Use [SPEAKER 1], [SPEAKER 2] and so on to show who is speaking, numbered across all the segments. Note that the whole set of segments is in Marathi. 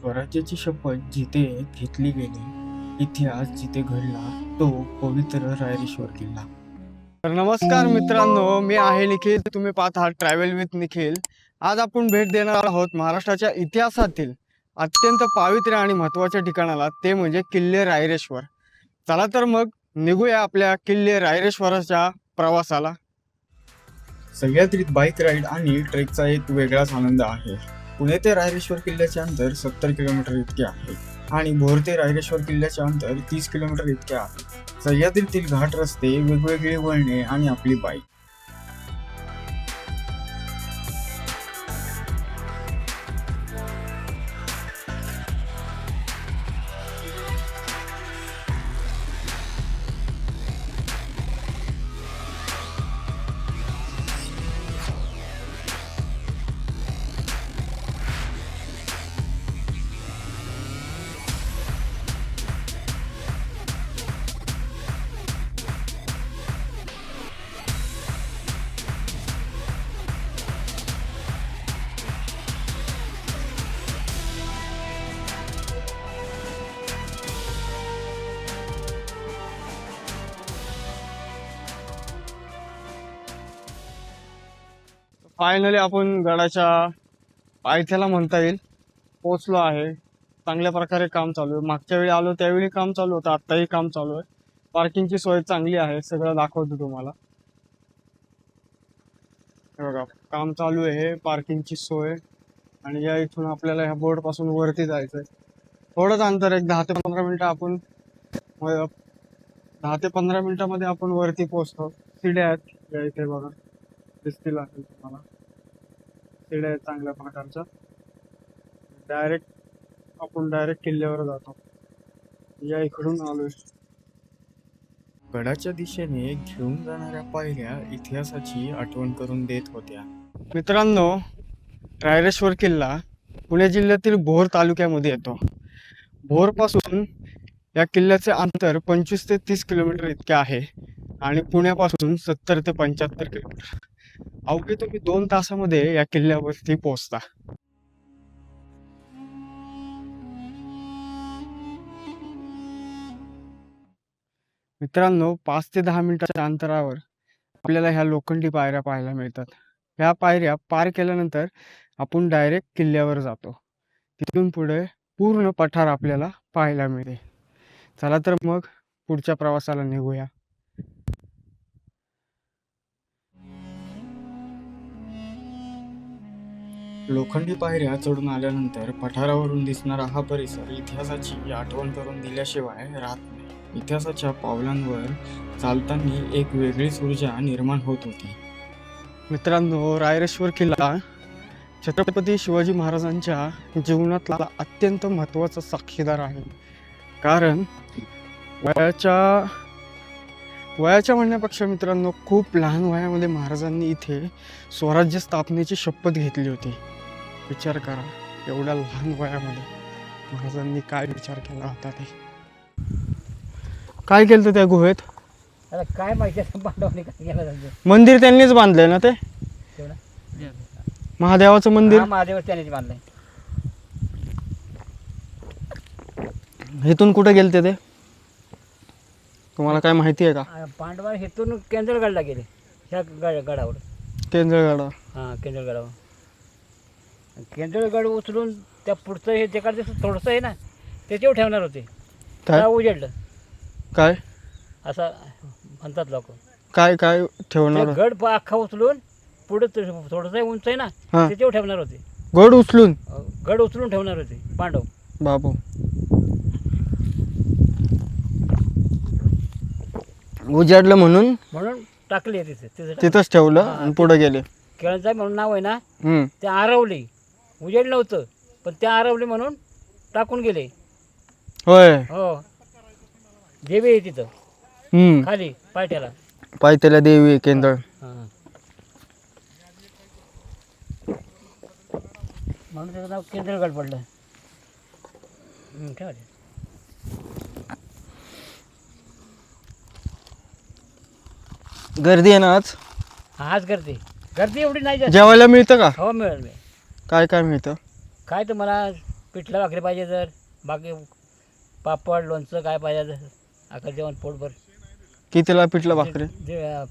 [SPEAKER 1] स्वराज्याची शपथ जिथे घेतली गेली, इतिहास जिथे घडला, तो पवित्र रायरेश्वर किल्ला.
[SPEAKER 2] तर नमस्कार मित्रांनो, मी आहे निखिल. तुम्ही पाहत आहात ट्रॅव्हल विथ निखिल. आज आपण भेट देणार आहोत महाराष्ट्राच्या इतिहासातील अत्यंत पावित्र्य आणि महत्त्वाच्या ठिकाणाला, ते म्हणजे किल्ले रायरेश्वर. चला तर मग निघूया आपल्या किल्ले रायरेश्वराच्या प्रवासाला.
[SPEAKER 1] सह्याद्रीत बाईक राईड आणि ट्रेकचा एक वेगळाच आनंद आहे. पुणे ते रायरेश्वर किल्ल्याचे अंतर 70 किलोमीटर इतके आहे आणि भोर ते रायरेश्वर किल्ल्याचे अंतर 30 किलोमीटर इतके आहे. सह्याद्रीतील घाट रस्ते, वेगवेगळी वळणे आणि आपली बाईक.
[SPEAKER 2] फायनली आपण गडाच्या पायथ्याला म्हणता येईल पोहोचलो आहे. चांगल्या प्रकारे काम चालू आहे. मागच्या वेळी आलो त्यावेळी काम चालू होतं, आत्ताही काम चालू आहे. पार्किंगची सोय चांगली आहे, सगळं दाखवतो तुम्हाला. हे बघा, काम चालू आहे, पार्किंगची सोय. आणि या इथून आपल्याला ह्या बोर्ड पासून वरती जायचंय. थोडंच अंतर, एक 10 ते 15 मिनिटं आपण 10 ते 15 मिनिटांमध्ये आपण वरती पोहोचतो. सीड्या आहेत या इथे बघा, दिसतील असेल तुम्हाला. सीड्या आहेत चांगल्या प्रकारच्या. आपण डायरेक्ट किल्ल्यावर जातो. या इकडून आलोय.
[SPEAKER 1] गडाच्या दिशेने घेऊन जाणाऱ्या पायऱ्या इतिहासाची आठवण करून देत होत्या.
[SPEAKER 2] मित्रांनो, रायरेश्वर किल्ला पुणे जिल्ह्यातील भोर तालुक्यामध्ये येतो. भोर पासून या किल्ल्याचे अंतर 25 ते 30 किलोमीटर इतके आहे आणि पुण्यापासून 70 ते 75 किलोमीटर. अवघे तुम्ही 2 तासामध्ये या किल्ल्यावरती पोहोचता. मित्रांनो, 5 ते 10 मिनिटाच्या अंतरावर आपल्याला ह्या लोखंडी पायऱ्या पाहायला मिळतात. ह्या पायऱ्या पार केल्यानंतर आपण डायरेक्ट किल्ल्यावर जातो. तिथून पुढे पूर्ण पठार आपल्याला पाहायला मिळते. चला तर मग पुढच्या प्रवासाला निघूया.
[SPEAKER 1] लोखंडी पायऱ्या चढून आल्यानंतर पठारावरून दिसणारा हा परिसर इतिहासाची आठवण करून दिल्याशिवाय राहत नाही. इतिहासाच्या पावलांवर चालताना एक वेगळीच ऊर्जा निर्माण होत होती.
[SPEAKER 2] मित्रांनो, रायरेश्वर किल्ला छत्रपती शिवाजी महाराजांच्या जीवनातला अत्यंत महत्त्वाचा साक्षीदार आहे. कारण वयाच्या म्हणण्यापेक्षा मित्रांनो, खूप लहान वयामध्ये महाराजांनी इथे स्वराज्य स्थापनेची शपथ घेतली होती. विचार करा, एवढ्या लहान वयामध्ये महाराजांनी काय विचार केला होता. ते काय केलं त्या गुहेत?
[SPEAKER 3] काय माहिती पांडवांनी काय केलं त्यांचं.
[SPEAKER 2] मंदिर त्यांनीच बांधलंय ना, ते महादेवाचं मंदिर.
[SPEAKER 3] महादेव त्यांनीच बांधलंय.
[SPEAKER 2] इथून कुठे गेलते ते, तुम्हाला काय माहिती आहे का?
[SPEAKER 3] पांडवा हेतून केंद्रगडला गेले. ह्या गडावर,
[SPEAKER 2] केंद्रगडा.
[SPEAKER 3] हां, केंद्रगडावर. केंद्रगड उचलून त्या पुढचं हे जे काय थोडंसं आहे ना, त्याच्यावर ठेवणार होते.
[SPEAKER 2] काय
[SPEAKER 3] त्या उजेडलं
[SPEAKER 2] काय
[SPEAKER 3] असं म्हणतात लोक.
[SPEAKER 2] काय काय ठेवणार?
[SPEAKER 3] गड अख्खा उचलून पुढे थोडंसं उंच आहे ना,
[SPEAKER 2] हां.
[SPEAKER 3] त्याच्यावर ठेवणार होते.
[SPEAKER 2] गड उचलून?
[SPEAKER 3] गड उचलून ठेवणार होते पांडव.
[SPEAKER 2] बाबू, उजाडलं म्हणून
[SPEAKER 3] टाकले तिथे,
[SPEAKER 2] तिथंच ठेवलं आणि पुढे गेले.
[SPEAKER 3] केळंचा म्हणून नाव आहे ना, ते आरवली. उजेड नव्हतं, पण ते आरवली म्हणून टाकून गेले.
[SPEAKER 2] होय.
[SPEAKER 3] हो, देवी आहे तिथं खाली पायथ्याला.
[SPEAKER 2] पायथ्याला देवी केंद्र.
[SPEAKER 3] म्हणून त्याचं नाव केंद्रगड पडलं. ठेवा.
[SPEAKER 2] गर्दी आहे ना आज?
[SPEAKER 3] आज गर्दी एवढी नाही जास्त.
[SPEAKER 2] जेवायला मिळतं का?
[SPEAKER 3] हो, मिळेल.
[SPEAKER 2] काय काय मिळतं?
[SPEAKER 3] काय तुम्हाला पिठलं भाकरी पाहिजे तर बाकी पापड लोणचं काय पाहिजे तर अख्खं जेवण पोटभर.
[SPEAKER 2] कितीला पिठलं भाकरी?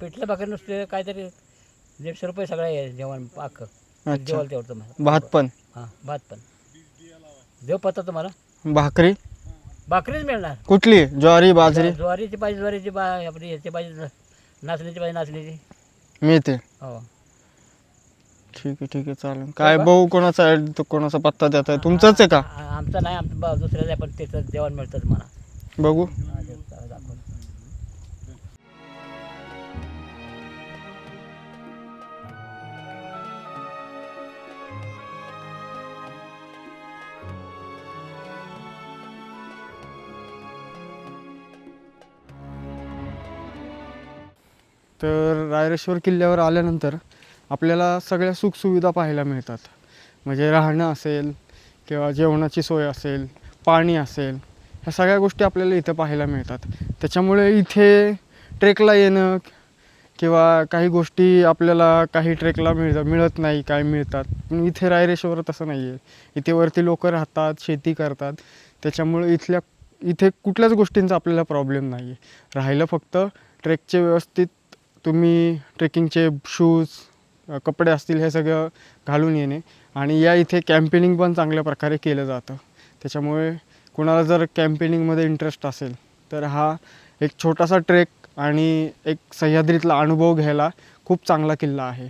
[SPEAKER 3] पिठलं भाकरी नुसते काहीतरी 150 रुपये सगळं आहे जेवण अख्खं.
[SPEAKER 2] अच्छा.
[SPEAKER 3] जेवायला तेवढं तुम्हाला.
[SPEAKER 2] भात पण?
[SPEAKER 3] हां भात पण. देव पत्ता तुम्हाला
[SPEAKER 2] भाकरी
[SPEAKER 3] भाकरीच मिळणार.
[SPEAKER 2] कुठली? ज्वारी बाजरी?
[SPEAKER 3] ज्वारीची पाहिजे ज्वारीची आपली ह्याची पाहिजे नाचणीची पाहिजे नाचणीची.
[SPEAKER 2] मिळते?
[SPEAKER 3] हो.
[SPEAKER 2] ठीक आहे चालेल. काय भाऊ कोणाचा आहे तो, कोणाचा पत्ता देत आहे? तुमचाच आहे का?
[SPEAKER 3] आमचा नाही, आमचा दुसऱ्याच आहे, पण त्याचं जेवण मिळतं तुम्हाला.
[SPEAKER 2] बघू.
[SPEAKER 3] दाखवलं.
[SPEAKER 2] तर रायरेश्वर किल्ल्यावर आल्यानंतर आपल्याला सगळ्या सुखसुविधा पाहायला मिळतात. म्हणजे राहणं असेल किंवा जेवणाची सोय असेल, पाणी असेल, ह्या सगळ्या गोष्टी आपल्याला इथं पाहायला मिळतात. त्याच्यामुळे इथे ट्रेकला येणं किंवा काही गोष्टी आपल्याला काही ट्रेकला मिळत नाही, काय मिळतात. पण इथे रायरेश्वर तसं नाही आहे. इथे वरती लोक राहतात, शेती करतात. त्याच्यामुळे इथे कुठल्याच गोष्टींचा आपल्याला प्रॉब्लेम नाही आहे. राहिलं फक्त ट्रेकचे व्यवस्थित तुम्ही ट्रेकिंगचे शूज, कपडे असतील हे सगळं घालून येणे. आणि इथे कॅम्पेनिंग पण चांगल्या प्रकारे केलं जातं. त्याच्यामुळे कोणाला जर कॅम्पेनिंगमध्ये इंटरेस्ट असेल तर हा एक छोटासा ट्रेक आणि एक सह्याद्रीतला अनुभव घ्यायला खूप चांगला किल्ला आहे.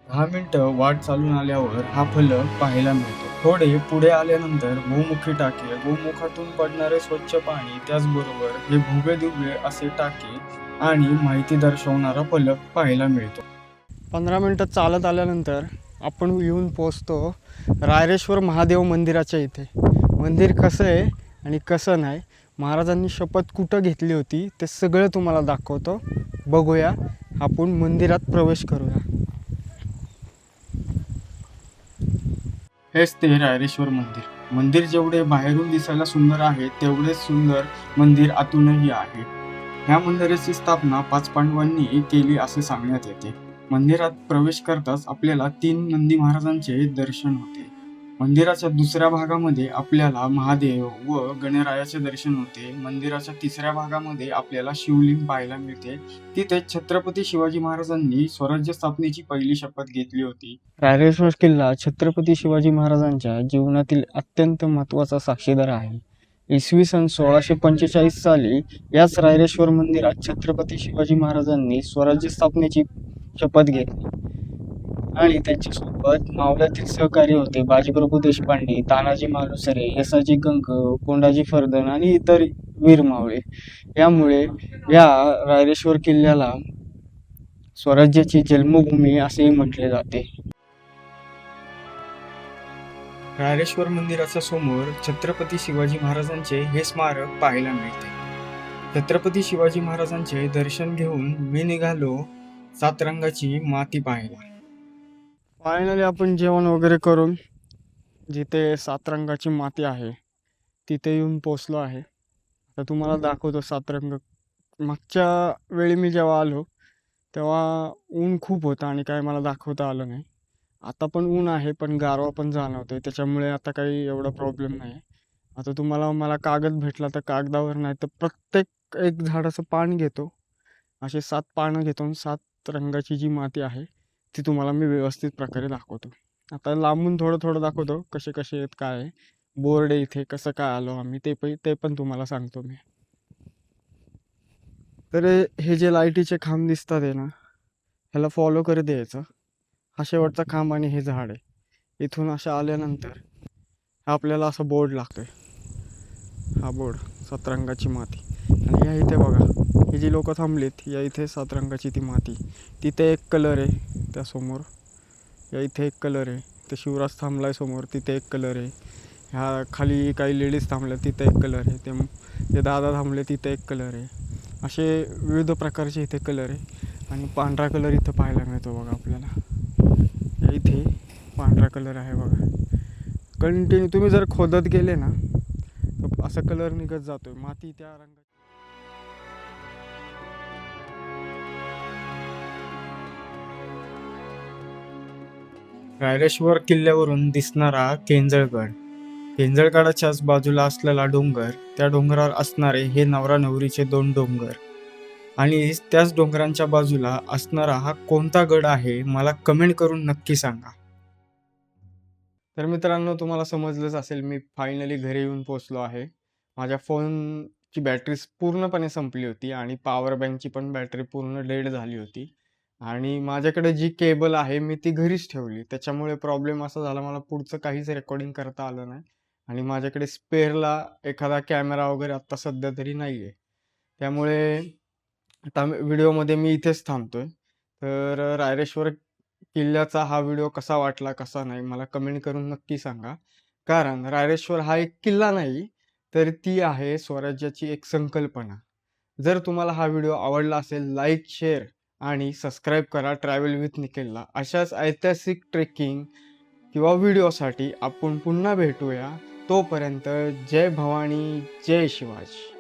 [SPEAKER 1] 10 मिनिटं वाट चालून आल्यावर हा फलक पाहायला मिळतो. थोडे पुढे आल्यानंतर गोमुखी टाके, गोमुखातून पडणारे स्वच्छ पाणी, त्याचबरोबर हे भुगे दिव्य असे टाके आणि माहिती दर्शवणारा फलक पाहायला मिळतो.
[SPEAKER 2] 15 मिनटं चालत आल्यानंतर आपण येऊन पोचतो रायरेश्वर महादेव मंदिराच्या इथे. मंदिर कसं आहे आणि कसं नाही, महाराजांनी शपथ कुठं घेतली होती ते सगळं तुम्हाला दाखवतो. बघूया, आपण मंदिरात प्रवेश करूया.
[SPEAKER 1] हेच ते रायरेश्वर मंदिर. मंदिर जेवढे बाहेरून दिसायला सुंदर आहे तेवढेच सुंदर मंदिर आतूनही आहे. ह्या मंदिराची स्थापना 5 पांडवांनी केली असे सांगण्यात येते. मंदिरात प्रवेश करताच आपल्याला 3 नंदी महाराजांचे दर्शन होते. मंदिराच्या दुसऱ्या भागामध्ये आपल्याला महादेव व गणरायाचे दर्शन होते. मंदिराच्या तिसऱ्या भागामध्ये आपल्याला शिवलिंग पाहायला मिळते. तिथे छत्रपती शिवाजी महाराजांनी स्वराज्य स्थापनेची पहिली शपथ घेतली होती.
[SPEAKER 2] रायरेश्वर किल्ला छत्रपती शिवाजी महाराजांच्या जीवनातील अत्यंत महत्त्वाचा साक्षीदार आहे. इसवी सन 1645 साली याच रायरेश्वर मंदिरात छत्रपती शिवाजी महाराजांनी स्वराज्य स्थापनेची शपथ घेतली आणि त्यांच्यासोबत मावळ्यातील सहकारी होते बाजीप्रभू देशपांडे, तानाजी मालुसरे, यसाजी गंग, कोंडाजी फर्दन आणि इतर वीर मावळे. यामुळे या रायरेश्वर किल्ल्याला स्वराज्याची जन्मभूमी असेही म्हटले जाते.
[SPEAKER 1] रायरेश्वर मंदिराच्या समोर छत्रपती शिवाजी महाराजांचे हे स्मारक पाहायला मिळते. छत्रपती शिवाजी महाराजांचे दर्शन घेऊन मी निघालो 7 रंगाची माती पाहायला.
[SPEAKER 2] फायनली आपण जेवण वगैरे करून जिथे 7 रंगाची माती आहे तिथे येऊन पोचलो आहे. आता तुम्हाला दाखवतो 7 रंग. मागच्या वेळी मी जेव्हा आलो तेव्हा ऊन खूप होतं आणि काय मला दाखवता आलं नाही. आता पण ऊन आहे, पण गारवा पण जाणवतोय. त्याच्यामुळे आता काही एवढा प्रॉब्लेम नाही. आता मला कागद भेटला तर कागदावर, नाही तर प्रत्येक एक झाडाचं पान घेतो. असे 7 पानं घेतो आणि 7 रंगाची जी माती आहे ती तुम्हाला मी व्यवस्थित प्रकारे दाखवतो. आता लांबून थोडं दाखवतो कसे आहेत, काय आहे. बोर्ड आहे इथे, कसं काय आलो आम्ही ते पण तुम्हाला सांगतो मी. तर हे जे लाईटीचे खांब दिसतात आहे ना, ह्याला फॉलो करत द्यायचं. हा शेवटचा खांब आणि हे झाड आहे. इथून असं आल्यानंतर हा आपल्याला असा बोर्ड लागतोय. हा बोर्ड 7 रंगाची माती. आणि या इथे बघा, हे जी लोक थांबलीत, या इथे 7 रंगाची ती माती. तिथे एक कलर आहे त्यासमोर, या इथे एक कलर आहे. ते शिवराज थांबलाय समोर, तिथे एक कलर आहे. ह्या खाली काही लेडीज थांबल्या, तिथे एक कलर आहे. ते दादा थांबले, तिथे एक कलर आहे. असे विविध प्रकारचे इथे कलर आहे. आणि पांढरा कलर इथं पाहायला मिळतो बघा आपल्याला. या इथे पांढरा कलर आहे बघा. कंटिन्यू तुम्ही जर खोदत गेले ना तर असा कलर निघत जातोय. माती त्या रंगाची.
[SPEAKER 1] रायरेश्वर किल्ल्यावरून दिसणारा केंजळगड. पेंजळगडाच्याच बाजूला असलेला डोंगर, त्या डोंगरावर असणारे हे नवरा नवरीचे 2 डोंगर आणि त्याच डोंगरांच्या बाजूला असणारा हा कोणता गड आहे, मला कमेंट करून नक्की सांगा.
[SPEAKER 2] तर मित्रांनो, तुम्हाला समजलंच असेल, मी फायनली घरी येऊन पोहोचलो आहे. माझ्या फोनची बॅटरी पूर्णपणे संपली होती आणि पॉवर बँकची पण बॅटरी पूर्ण डेड झाली होती आणि माझ्याकडे जी केबल आहे मी ती घरीच ठेवली. त्याच्यामुळे प्रॉब्लेम असा झाला, मला पुढचं काहीच रेकॉर्डिंग करता आलं नाही आणि माझ्याकडे स्पेअरला एखादा कॅमेरा वगैरे आत्ता सध्या तरी नाही आहे. त्यामुळे आता व्हिडिओमध्ये मी इथेच थांबतोय. तर रायरेश्वर किल्ल्याचा हा व्हिडिओ कसा वाटला, कसा नाही, मला कमेंट करून नक्की सांगा. कारण रायरेश्वर हा एक किल्ला नाही, तर ती आहे स्वराज्याची एक संकल्पना. जर तुम्हाला हा व्हिडिओ आवडला असेल, लाईक, शेअर आणि सबस्क्राईब करा ट्रॅव्हल विथ निखिलला. अशाच ऐतिहासिक ट्रेकिंग किंवा व्हिडिओसाठी आपण पुन्हा भेटूया. तोपर्यंत जय भवानी, जय शिवाजी.